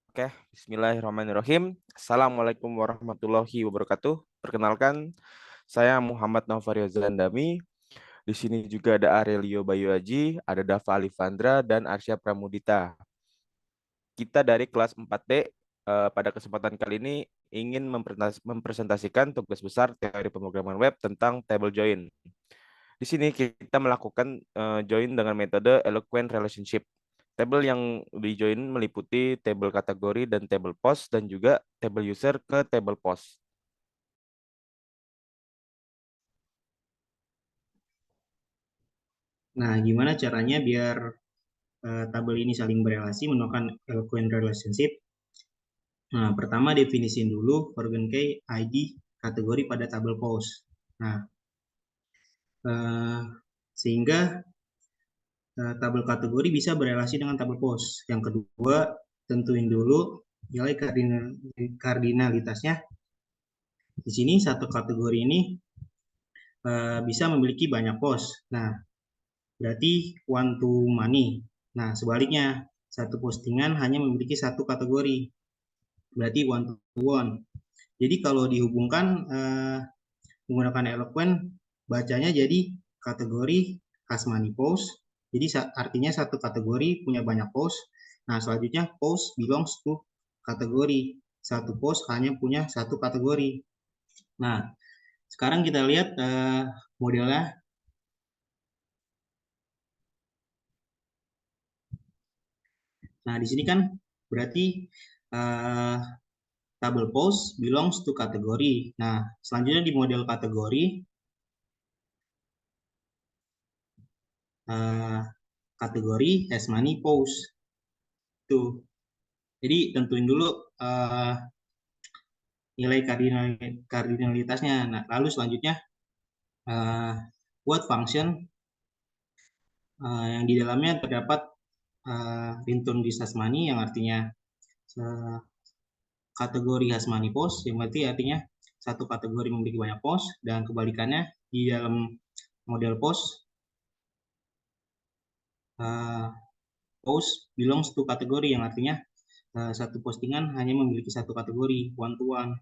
Oke, Bismillahirrahmanirrahim. Assalamualaikum warahmatullahi wabarakatuh. Perkenalkan, saya Muhammad Novario Zandami. Di sini juga ada Aurelio Bayu Aji, ada Dava Alifandra, dan Arsya Pramudita. Kita dari kelas 4D pada kesempatan kali ini ingin mempresentasikan tugas besar teori pemrograman web tentang table join. Di sini kita melakukan join dengan metode eloquent relationship. Table yang di-join meliputi table kategori dan table post dan juga table user ke table post. Nah, gimana caranya biar tabel ini saling berelasi menggunakan eloquent relationship? Nah, pertama definisiin dulu organ key ID kategori pada tabel post. Nah, eh, sehingga tabel kategori bisa berelasi dengan tabel post. Yang kedua, tentuin dulu nilai kardinalitasnya. Di sini satu kategori ini bisa memiliki banyak post. Nah, berarti one to many. Nah, sebaliknya, satu postingan hanya memiliki satu kategori, berarti one to one. Jadi kalau dihubungkan menggunakan eloquent, bacanya jadi kategori as many post. Jadi artinya satu kategori punya banyak post. Nah, selanjutnya post belongs to kategori. Satu post hanya punya satu kategori. Nah, sekarang kita lihat modelnya. Nah, di sini kan berarti uh, table post belongs to kategori. Nah, selanjutnya di model kategori, uh, kategori has many post. Tuh. Jadi tentuin dulu uh, nilai kardinalitasnya. Nah, lalu selanjutnya uh, buat function yang di dalamnya terdapat return list has money yang artinya uh, kategori has money post yang berarti artinya satu kategori memiliki banyak post dan kebalikannya di dalam model post uh, post belongs to kategori yang artinya satu postingan hanya memiliki satu kategori one to one.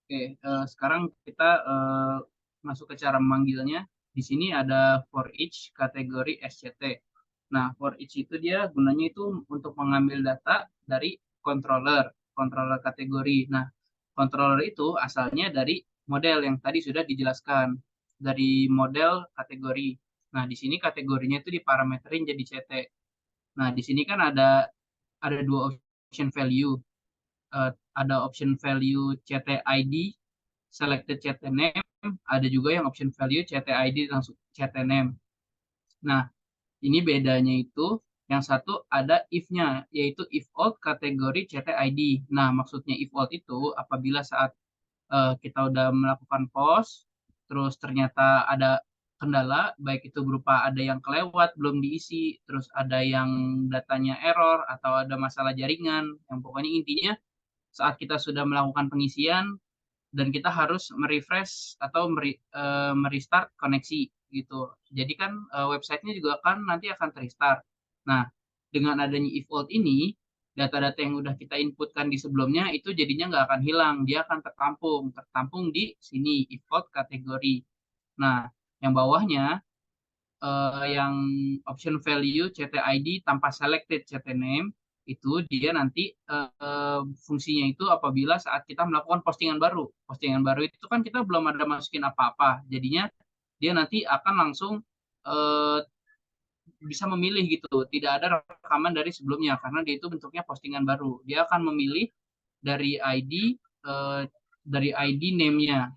Oke, sekarang kita masuk ke cara memanggilnya. Di sini ada for each kategori SCT. Nah, for each itu dia gunanya itu untuk mengambil data dari controller, controller kategori. Nah, controller itu asalnya dari model yang tadi sudah dijelaskan, dari model kategori. Nah, di sini kategorinya itu diparameterin jadi CT. Nah, di sini kan ada dua option value. Ada option value CTID, selected CT name, ada juga yang option value CTID langsung CT name. Nah, ini bedanya itu yang satu ada if-nya, yaitu if old kategori CTID. Nah, maksudnya if old itu apabila saat kita udah melakukan post, terus ternyata ada kendala, baik itu berupa ada yang kelewat, belum diisi, terus ada yang datanya error, atau ada masalah jaringan, yang pokoknya intinya saat kita sudah melakukan pengisian dan kita harus merefresh atau merestart koneksi gitu. Jadi kan websitenya juga kan nanti akan terestart. Nah, dengan adanya if old ini, data-data yang udah kita inputkan di sebelumnya itu jadinya nggak akan hilang, dia akan tertampung di sini if old kategori. Nah, yang bawahnya yang option value CTID tanpa selected CT name itu dia nanti fungsinya itu apabila saat kita melakukan postingan baru. Postingan baru itu kan kita belum ada masukin apa-apa. Jadinya dia nanti akan langsung uh, bisa memilih gitu. Tidak ada rekaman dari sebelumnya karena dia itu bentuknya postingan baru. Dia akan memilih dari ID uh, dari ID name-nya.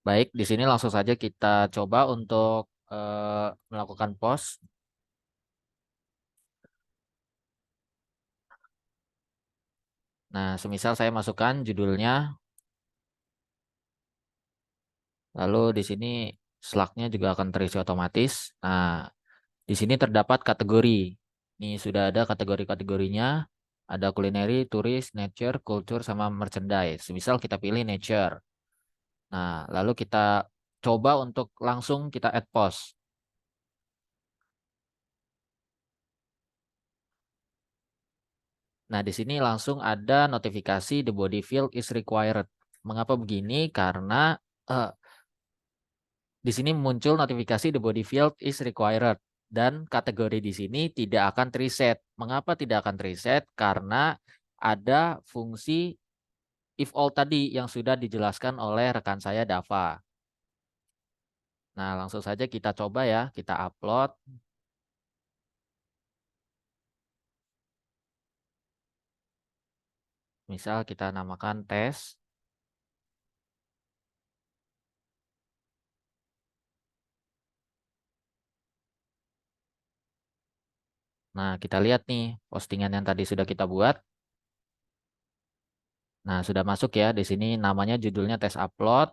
Baik, di sini langsung saja kita coba untuk melakukan post. Nah, semisal saya masukkan judulnya, lalu di sini slug-nya juga akan terisi otomatis. Nah, di sini terdapat kategori. Ini sudah ada kategori-kategorinya. Ada culinary, turis, nature, culture, sama merchandise. Misal kita pilih nature. Nah, lalu kita coba untuk langsung kita add post. Nah, di sini langsung ada notifikasi the body field is required. Mengapa begini? Karena eh, di sini muncul notifikasi the body field is required dan kategori di sini tidak akan reset. Mengapa tidak akan reset? Karena ada fungsi if all tadi yang sudah dijelaskan oleh rekan saya Dava. Nah, langsung saja kita coba ya, kita upload. Misal kita namakan tes. Nah, kita lihat nih postingan yang tadi sudah kita buat. Nah, sudah masuk ya. Di sini namanya judulnya tes upload.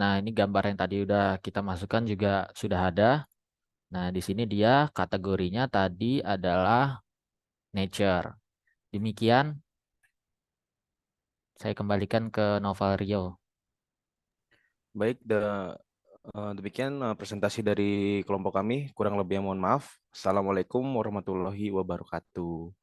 Nah, ini gambar yang tadi udah kita masukkan juga sudah ada. Nah, di sini dia kategorinya tadi adalah nature. Demikian, saya kembalikan ke Noval Rio. Baik, demikian presentasi dari kelompok kami. Kurang lebihnya mohon maaf. Assalamualaikum warahmatullahi wabarakatuh.